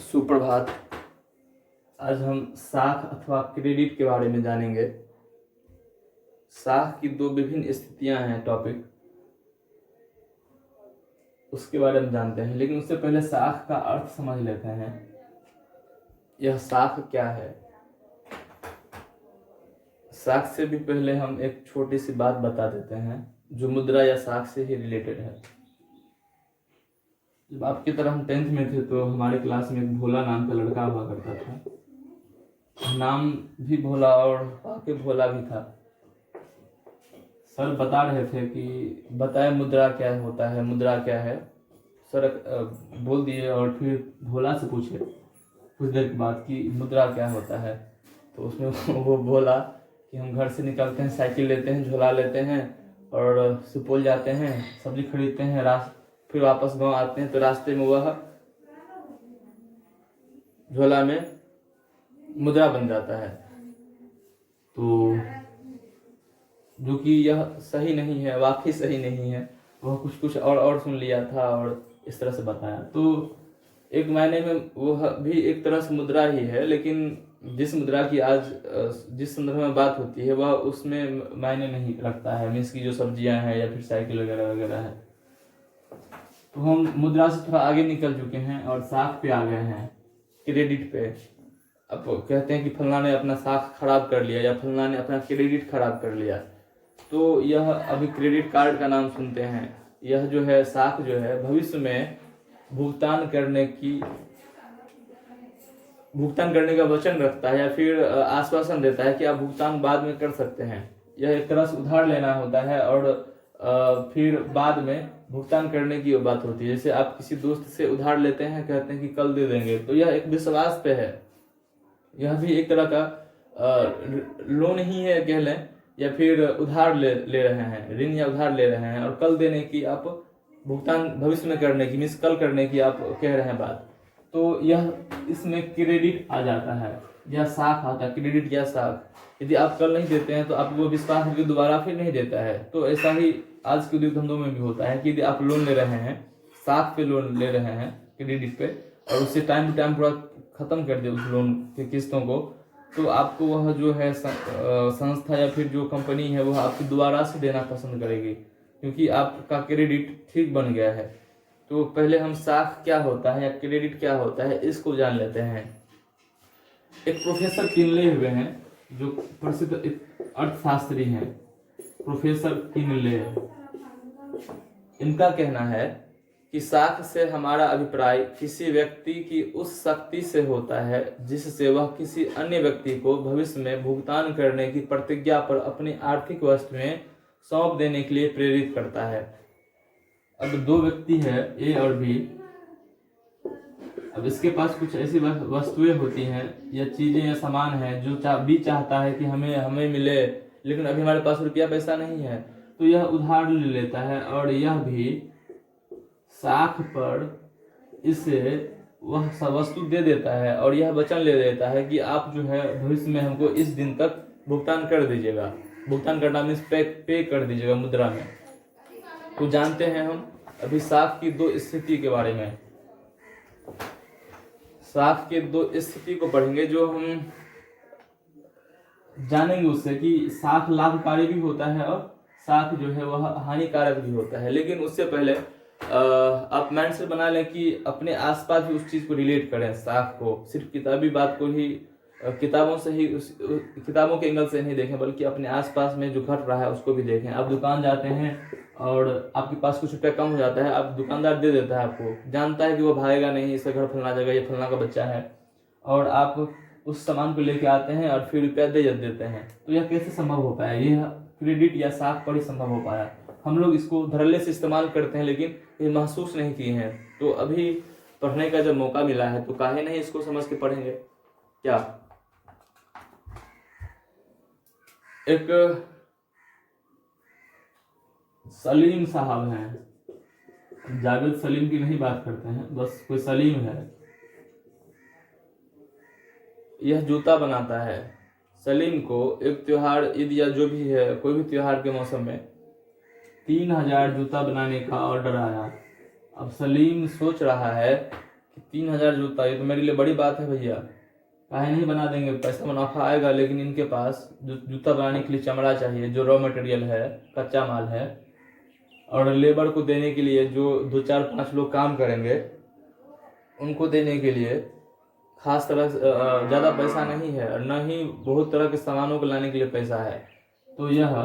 सुप्रभात। आज हम साख अथवा क्रेडिट के बारे में जानेंगे। साख की दो विभिन्न स्थितियां हैं, टॉपिक उसके बारे में जानते हैं, लेकिन उससे पहले साख का अर्थ समझ लेते हैं। यह साख क्या है? साख से भी पहले हम एक छोटी सी बात बता देते हैं जो मुद्रा या साख से ही रिलेटेड है। जब आपकी तरह हम 10th में थे तो हमारे क्लास में एक भोला नाम का लड़का हुआ करता था। नाम भी भोला और वाकई भोला भी था। सर बता रहे थे कि बताए मुद्रा क्या होता है, मुद्रा क्या है। सर बोल दिए और फिर भोला से पूछे कुछ देर के बाद कि मुद्रा क्या होता है। तो उसमें वो बोला कि हम घर से निकलते हैं, साइकिल लेते हैं, झोला लेते हैं और सुपौल जाते हैं, सब्जी खरीदते हैं, फिर वापस गांव आते हैं तो रास्ते में वह झोला में मुद्रा बन जाता है। तो जो कि यह सही नहीं है, वाकई सही नहीं है। वह कुछ और सुन लिया था और इस तरह से बताया। तो एक मायने में वह भी एक तरह से मुद्रा ही है, लेकिन जिस मुद्रा की आज जिस संदर्भ में बात होती है वह उसमें मायने नहीं रखता है। मीन्स की जो सब्जियां हैं या फिर साइकिल वगैरह वगैरह है। तो हम मुद्रा से थोड़ा आगे निकल चुके हैं और साख पे आ गए हैं, क्रेडिट पे। अब कहते हैं कि फलना ने अपना साख खराब कर लिया या फलना ने अपना क्रेडिट खराब कर लिया। तो यह अभी क्रेडिट कार्ड का नाम सुनते हैं। यह जो है साख जो है भविष्य में भुगतान करने का वचन रखता है या फिर आश्वासन देता है कि आप भुगतान बाद में कर सकते हैं। यह एक तरह से उधार लेना होता है और फिर बाद में भुगतान करने की बात होती है। जैसे आप किसी दोस्त से उधार लेते हैं, कहते हैं कि कल दे देंगे, तो यह एक विश्वास पे है। यह भी एक तरह का लोन ही है कह लें, या फिर उधार ले रहे हैं, ऋण या उधार ले रहे हैं और कल देने की आप भुगतान भविष्य में करने की, मीन्स कल करने की आप कह रहे हैं बात। तो यह इसमें क्रेडिट आ जाता है या साख आता है, क्रेडिट या साख। यदि आप कल नहीं देते हैं तो आपको विश्वास करके दोबारा फिर नहीं देता है। तो ऐसा ही आज के उद्योग धंधों में भी होता है कि यदि आप लोन ले रहे हैं, साख पे लोन ले रहे हैं क्रेडिट पे, और उससे टाइम टू टाइम पूरा खत्म कर दे उस लोन के किस्तों को, तो आपको वह जो है संस्था या फिर जो कंपनी है वह आपको दोबारा से देना पसंद करेगी, क्योंकि आपका क्रेडिट ठीक बन गया है। तो पहले हम साख क्या होता है या क्रेडिट क्या होता है इसको जान लेते हैं। एक प्रोफेसर किनले हुए हैं जो प्रसिद्ध अर्थशास्त्री हैं, प्रोफेसर किनले। इनका कहना है कि साख से हमारा अभिप्राय किसी व्यक्ति की उस शक्ति से होता है जिससे वह किसी अन्य व्यक्ति को भविष्य में भुगतान करने की प्रतिज्ञा पर अपनी आर्थिक वस्तु में सौंप देने के लिए प्रेरित करता है। अब दो व्यक्ति है ए और बी। अब इसके पास कुछ ऐसी वस्तुएं होती हैं या चीजें या सामान है जो बी चाहता है कि हमें मिले, लेकिन अभी हमारे पास रुपया पैसा नहीं है, तो यह उधार ले लेता है और यह भी साख पर इसे वह वस्तु दे देता है और यह वचन ले देता है कि आप जो है भविष्य में हमको इस दिन तक भुगतान कर दीजिएगा। भुगतान करना मीन्स पे कर दीजिएगा मुद्रा में। तो जानते हैं हम अभी साख की दो स्थिति के बारे में। साख के दो स्थिति को पढ़ेंगे जो हम जानेंगे उससे कि साख लाभकारी भी होता है और साख जो है वह हानिकारक भी होता है। लेकिन उससे पहले आप माइंड से बना लें कि अपने आसपास भी उस चीज को रिलेट करें। साख को सिर्फ किताबी बात को ही किताबों से ही किताबों के एंगल से नहीं देखें, बल्कि अपने आसपास में जो घट रहा है उसको भी देखें। आप दुकान जाते हैं और आपके पास कुछ रुपया कम हो जाता है, आप दुकानदार दे देता है, आपको जानता है कि वो भागेगा नहीं, इसका घर फलना जगह, ये फलना का बच्चा है, और आप उस सामान को लेके आते हैं और फिर रुपया दे देते हैं। तो यह कैसे संभव हो पाया? यह क्रेडिट या साख पर ही संभव हो पाया। हम लोग इसको धड़ल्ले से इस्तेमाल करते हैं लेकिन ये महसूस नहीं किए हैं। तो अभी पढ़ने का जब मौका मिला है तो काहे नहीं इसको समझ के पढ़ेंगे क्या? एक सलीम साहब हैं, जावेद सलीम की नहीं बात करते हैं, बस कोई सलीम है। यह जूता बनाता है। सलीम को एक त्योहार, ईद या जो भी है, कोई भी त्योहार के मौसम में 3000 जूता बनाने का ऑर्डर आया। अब सलीम सोच रहा है कि 3,000 जूता, ये तो मेरे लिए बड़ी बात है भैया, काहे नहीं बना देंगे, पैसा मुनाफा आएगा। लेकिन इनके पास जो जूता बनाने के लिए चमड़ा चाहिए, जो रॉ मटेरियल है, कच्चा माल है, और लेबर को देने के लिए जो 2 4 5 लोग काम करेंगे, उनको देने के लिए खास तरह से ज़्यादा पैसा नहीं है, और न ही बहुत तरह के सामानों को लाने के लिए पैसा है। तो यह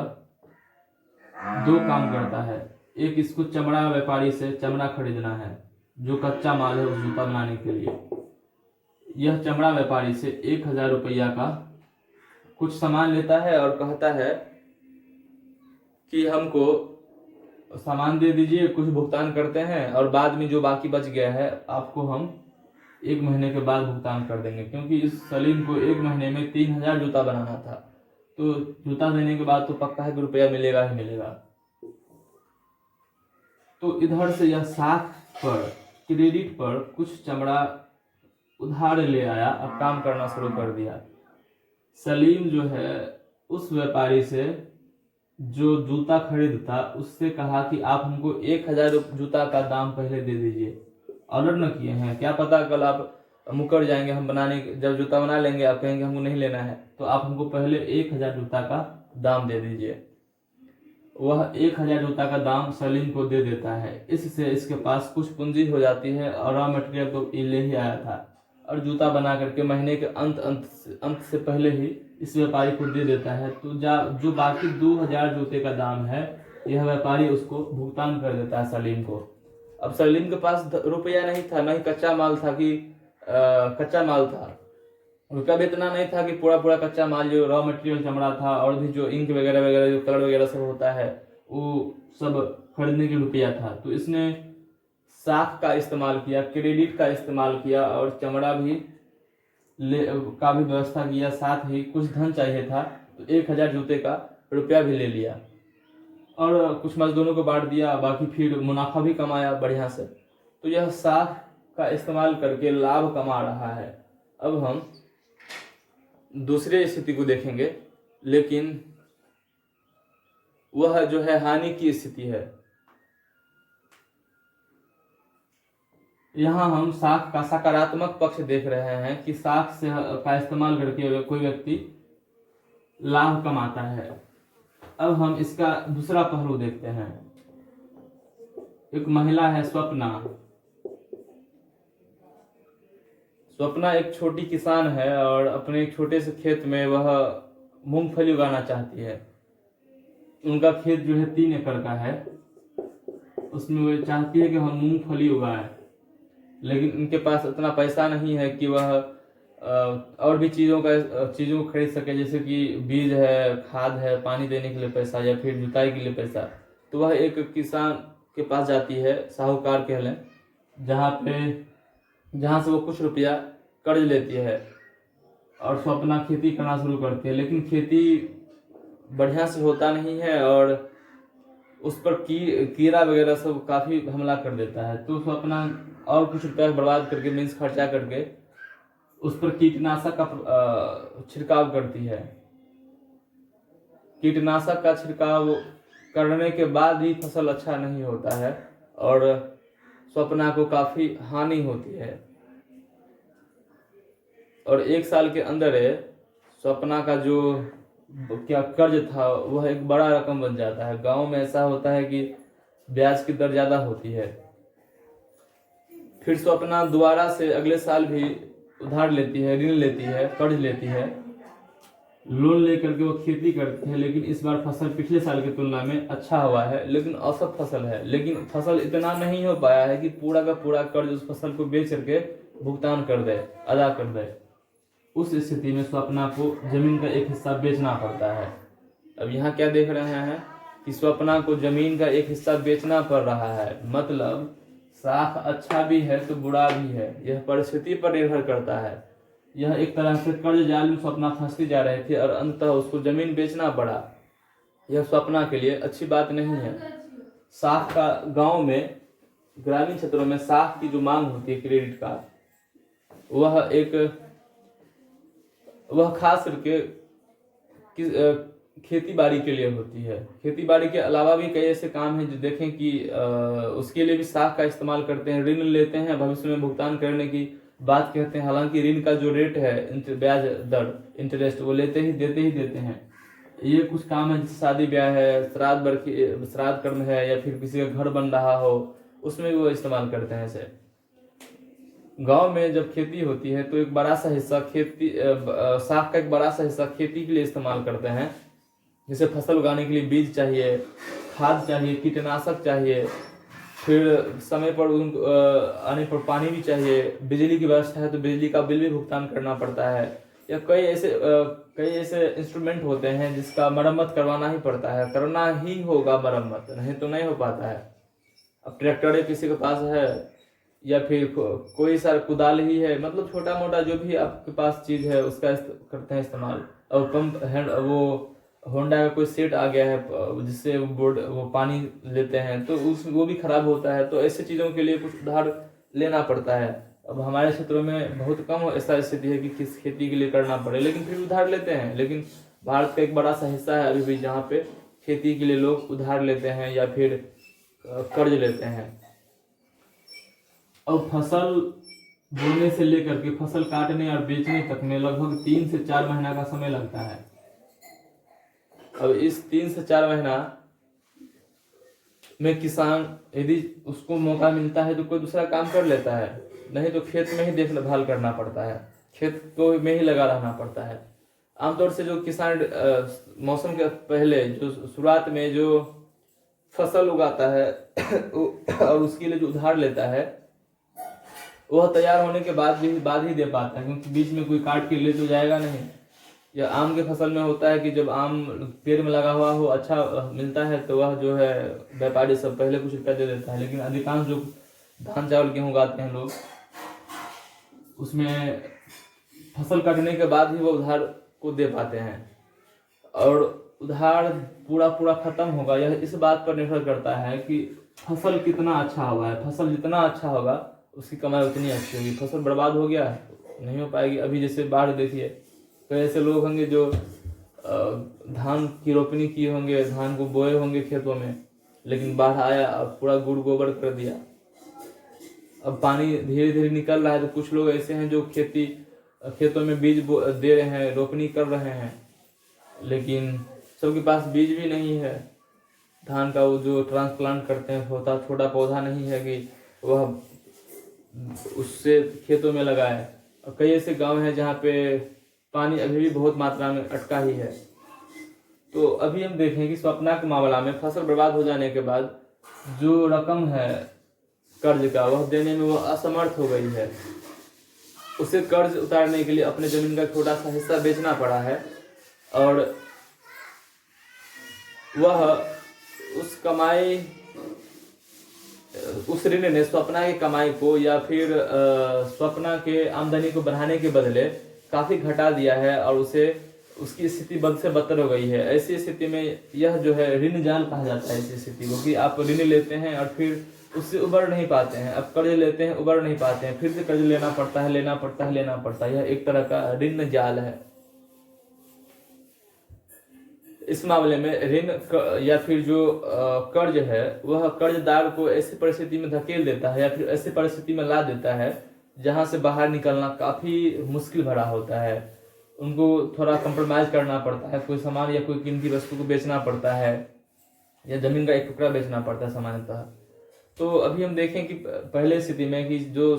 2 काम करता है। एक, इसको चमड़ा व्यापारी से चमड़ा खरीदना है, जो कच्चा माल है उस जूता बनाने के लिए। यह चमड़ा व्यापारी से 1,000 रुपया का कुछ सामान लेता है और कहता है कि हमको सामान दे दीजिए, कुछ भुगतान करते हैं, और बाद में जो बाकी बच गया है आपको हम 1 महीने के बाद भुगतान कर देंगे। क्योंकि इस सलीम को 1 महीने में 3,000 जूता बनाना था, तो जूता देने के बाद तो पक्का है कि रुपया मिलेगा ही मिलेगा। तो इधर से यह साख पर क्रेडिट पर कुछ चमड़ा उधार ले आया, अब काम करना शुरू कर दिया। सलीम जो है उस व्यापारी से जो जूता खरीदता, उससे कहा कि आप हमको 1,000 जूता का दाम पहले दे दीजिए। ऑर्डर न किए हैं, क्या पता कल आप मुकर जाएंगे, हम बनाने जब जूता बना लेंगे आप कहेंगे हमको नहीं लेना है, तो आप हमको पहले 1,000 जूता का दाम दे दीजिए। वह 1,000 जूता का दाम सलीम को दे देता है। इससे इसके पास कुछ पूंजी हो जाती है, और रॉ मटेरियल तो ले ही आया था, और जूता बना करके महीने के अंत से पहले ही इस व्यापारी को दे देता है। तो जो बाकी 2,000 जूते का दाम है, यह व्यापारी उसको भुगतान कर देता है सलीम को। अब सलीम के पास रुपया नहीं था, न ही कच्चा माल था कि कच्चा माल था, रुपया भी इतना नहीं था कि पूरा पूरा कच्चा माल जो रॉ मटेरियल चमड़ा था, और भी जो इंक वगैरह वगैरह जो कलर वगैरह सब होता है वो सब खरीदने के रुपया था। तो इसने साख का इस्तेमाल किया, क्रेडिट का इस्तेमाल किया, और चमड़ा भी का भी व्यवस्था किया, साथ ही कुछ धन चाहिए था तो 1,000 जूते का रुपया भी ले लिया, और कुछ मजदूरों को बांट दिया, बाकी फिर मुनाफा भी कमाया बढ़िया से। तो यह साख का इस्तेमाल करके लाभ कमा रहा है। अब हम दूसरे स्थिति को देखेंगे, लेकिन वह जो है हानि की स्थिति है। यहाँ हम साख का सकारात्मक पक्ष देख रहे हैं कि साख से का इस्तेमाल करके कोई व्यक्ति लाभ कमाता है। अब हम इसका दूसरा पहलू देखते हैं। एक महिला है स्वप्ना। स्वप्ना एक छोटी किसान है, और अपने एक छोटे से खेत में वह मूंगफली उगाना चाहती है। उनका खेत जो है 3 एकड़ का है, उसमें वह चाहती है कि हम मूंगफली उगाएं, लेकिन उनके पास इतना पैसा नहीं है कि वह और भी चीज़ों को खरीद सके, जैसे कि बीज है, खाद है, पानी देने के लिए पैसा, या फिर जुताई के लिए पैसा। तो वह एक किसान के पास जाती है, साहूकार कह लें, जहाँ से वो कुछ रुपया कर्ज लेती है, और स्वप्ना खेती करना शुरू करती है। लेकिन खेती बढ़िया से होता नहीं है, और उस पर कीड़ा वगैरह सब काफ़ी हमला कर देता है। तो स्वप्ना और कुछ रुपया बर्बाद करके, मीन्स खर्चा करके, उस पर कीटनाशक का छिड़काव करती है। कीटनाशक का छिड़काव करने के बाद भी फसल अच्छा नहीं होता है, और स्वप्ना को काफ़ी हानि होती है। और 1 साल के अंदर स्वप्ना का जो क्या कर्ज था वह एक बड़ा रकम बन जाता है। गांव में ऐसा होता है कि ब्याज की दर ज़्यादा होती है। फिर स्वप्ना दोबारा से अगले साल भी उधार लेती है, ऋण लेती है, कर्ज लेती है, लोन लेकर के वो खेती करती है। लेकिन इस बार फसल पिछले साल की तुलना में अच्छा हुआ है, लेकिन औसत फसल है। लेकिन फसल इतना नहीं हो पाया है कि पूरा का पूरा कर्ज उस फसल को बेच करके भुगतान कर दे, अदा कर दे। उस स्थिति में स्वप्ना को जमीन का एक हिस्सा बेचना पड़ता है। अब यहाँ क्या देख रहे हैं कि स्वप्ना को जमीन का एक हिस्सा बेचना पड़ रहा है। मतलब साख अच्छा भी है तो बुरा भी है, यह परिस्थिति पर निर्भर करता है। यह एक तरह से कर्ज जाल में स्वप्ना फंसती जा रही थी, और अंततः उसको जमीन बेचना पड़ा। यह स्वप्ना के लिए अच्छी बात नहीं है। साख का गांव में, ग्रामीण क्षेत्रों में साख की जो मांग होती है क्रेडिट का, वह खास करके खेती बाड़ी के लिए होती है। खेती बाड़ी के अलावा भी कई ऐसे काम हैं जो देखें कि उसके लिए भी साख का इस्तेमाल करते हैं, ऋण लेते हैं, भविष्य में भुगतान करने की बात कहते हैं। हालांकि ऋण का जो रेट है, ब्याज दर, इंटरेस्ट, वो लेते ही देते हैं। ये कुछ काम है, जैसे शादी ब्याह है, श्राद्ध कर्म है, या फिर किसी का घर बन रहा हो, उसमें भी वो इस्तेमाल करते हैं ऐसे। गांव में जब खेती होती है तो एक बड़ा सा हिस्सा साख का एक बड़ा सा हिस्सा खेती के लिए इस्तेमाल करते हैं। जैसे फसल उगाने के लिए बीज चाहिए, खाद चाहिए, कीटनाशक चाहिए, फिर समय पर आने पर पानी भी चाहिए, बिजली की व्यवस्था है तो बिजली का बिल भी भुगतान करना पड़ता है, या कई ऐसे इंस्ट्रूमेंट होते हैं जिसका मरम्मत करवाना ही पड़ता है, करना ही होगा मरम्मत, नहीं तो नहीं हो पाता है। अब ट्रैक्टर किसी के पास है, या फिर कोई सारा कुदाल ही है, मतलब छोटा मोटा जो भी आपके पास चीज है उसका करते हैं इस्तेमाल। और पंप वो होंडा का कोई सेट आ गया है जिससे वो पानी लेते हैं, तो वो भी खराब होता है, तो ऐसे चीजों के लिए कुछ उधार लेना पड़ता है। अब हमारे क्षेत्रों में बहुत कम ऐसा स्थिति है कि किस खेती के लिए करना पड़े, लेकिन फिर उधार लेते हैं। लेकिन भारत का एक बड़ा सा हिस्सा है अभी भी जहाँ पे खेती के लिए लोग उधार लेते हैं या फिर कर्ज लेते हैं। अब फसल बोने से लेकर के फसल काटने और बेचने तक में लगभग 3 से 4 महीना का समय लगता है। अब इस 3 से 4 महीना में किसान यदि उसको मौका मिलता है तो कोई दूसरा काम कर लेता है, नहीं तो खेत में ही देखभाल करना पड़ता है, खेत को में ही लगा रहना पड़ता है। आमतौर से जो किसान मौसम के पहले जो शुरुआत में जो फसल उगाता है और उसके लिए जो उधार लेता है, वह तैयार होने के बाद ही दे पाता है, क्योंकि बीच में कोई काट के ले तो जाएगा नहीं। या आम के फसल में होता है कि जब आम पेड़ में लगा हुआ हो, अच्छा मिलता है, तो वह जो है व्यापारी सब पहले कुछ रुपया दे देता है। लेकिन अधिकांश जो धान चावल गेहूं उगाते हैं लोग, उसमें फसल काटने के बाद ही वो उधार को दे पाते हैं। और उधार पूरा खत्म होगा, यह इस बात पर निर्भर करता है कि फसल कितना अच्छा हुआ है। फसल जितना अच्छा होगा उसकी कमाई उतनी अच्छी होगी। फसल बर्बाद हो गया नहीं हो पाएगी। अभी जैसे बाढ़ देखिए, तो ऐसे लोग होंगे जो धान की रोपनी किए होंगे, धान को बोए होंगे खेतों में, लेकिन बाढ़ आया और पूरा गुड़ गोबर कर दिया। अब पानी धीरे धीरे निकल रहा है, तो कुछ लोग ऐसे हैं जो खेतों में बीज दे रहे हैं, रोपनी कर रहे हैं, लेकिन सबके पास बीज भी नहीं है। धान का वो जो ट्रांसप्लांट करते हैं, होता छोटा पौधा नहीं है कि वह उससे खेतों में लगाए। और कई ऐसे गांव हैं जहाँ पे पानी अभी भी बहुत मात्रा में अटका ही है। तो अभी हम देखें कि स्वप्ना के मामला में फसल बर्बाद हो जाने के बाद जो रकम है कर्ज का, वह देने में वो असमर्थ हो गई है। उसे कर्ज उतारने के लिए अपने जमीन का छोटा सा हिस्सा बेचना पड़ा है, और वह उस ऋण ने स्वप्ना की कमाई को या फिर स्वप्ना के आमदनी को बढ़ाने के बदले काफी घटा दिया है, और उसकी स्थिति बद से बदतर हो गई है। ऐसी स्थिति में यह जो है ऋण जाल कहा जाता है ऐसी स्थिति को, कि आप ऋण लेते हैं और फिर उससे उबर नहीं पाते हैं। अब कर्ज लेते हैं, उबर नहीं पाते हैं, फिर से कर्ज लेना पड़ता है। यह एक तरह का ऋण जाल है। इस मामले में ऋण या फिर जो कर्ज है, वह कर्जदार को ऐसी परिस्थिति में धकेल देता है या फिर ऐसी परिस्थिति में ला देता है जहां से बाहर निकलना काफी मुश्किल भरा होता है। उनको थोड़ा कंप्रोमाइज करना पड़ता है, कोई सामान या कोई कीमती वस्तु को बेचना पड़ता है, या जमीन का एक टुकड़ा बेचना पड़ता है सामान्यतः। तो अभी हम देखें कि पहले स्थिति में कि जो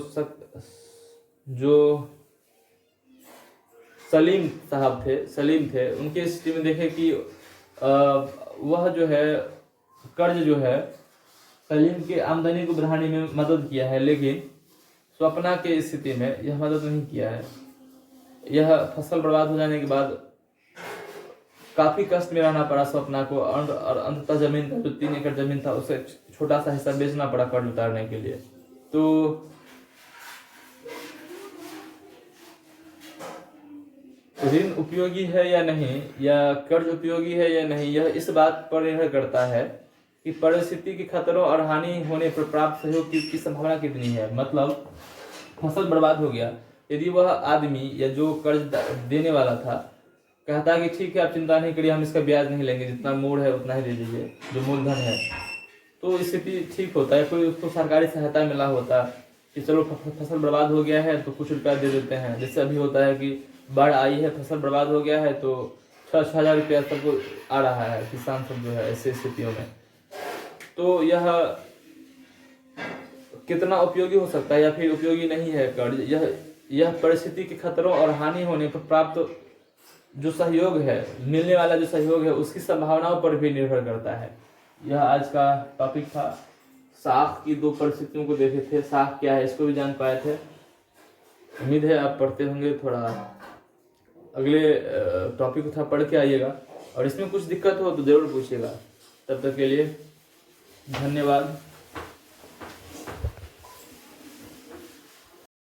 सलीम थे, उनकी स्थिति में देखें कि वह जो है कर्ज जो है सलीम के आमदनी को बढ़ाने में मदद किया है, लेकिन स्वप्ना के स्थिति में यह मदद नहीं किया है। यह फसल बर्बाद हो जाने के बाद काफी कष्ट में रहना पड़ा स्वप्ना को, और अंततः जमीन का जो 3 एकड़ जमीन था उसे छोटा सा हिस्सा बेचना पड़ा कर्ज उतारने के लिए। तो ऋण उपयोगी है या नहीं, या कर्ज उपयोगी है या नहीं, यह इस बात पर निर्भर करता है कि परिस्थिति के खतरों और हानि होने पर प्राप्त सहयोग की संभावना कितनी है। मतलब फसल बर्बाद हो गया, यदि वह आदमी या जो कर्ज देने वाला था कहता है कि ठीक है आप चिंता नहीं करिए, हम इसका ब्याज नहीं लेंगे, जितना मूल है उतना ही दे दीजिए, जो मूलधन है। तो स्थिति ठीक होता है। कोई उसको सरकारी सहायता मिला होता कि चलो फसल बर्बाद हो गया है तो कुछ रुपया दे देते हैं। जैसे अभी होता है कि बाढ़ आई है, फसल बर्बाद हो गया है तो 6,000 रुपया सबको आ रहा है, किसान सब जो है ऐसी स्थितियों में। तो यह कितना उपयोगी हो सकता है या फिर उपयोगी नहीं है कर्ज, यह परिस्थिति के खतरों और हानि होने पर प्राप्त जो सहयोग है, मिलने वाला जो सहयोग है, उसकी संभावनाओं पर भी निर्भर करता है। यह आज का टॉपिक था। साख की 2 परिस्थितियों को देखे थे, साख क्या है इसको भी जान पाए थे। उम्मीद है आप पढ़ते होंगे। थोड़ा अगले टॉपिक को था पढ़ के आइएगा, और इसमें कुछ दिक्कत हो तो जरूर पूछिएगा। तब तक के लिए धन्यवाद।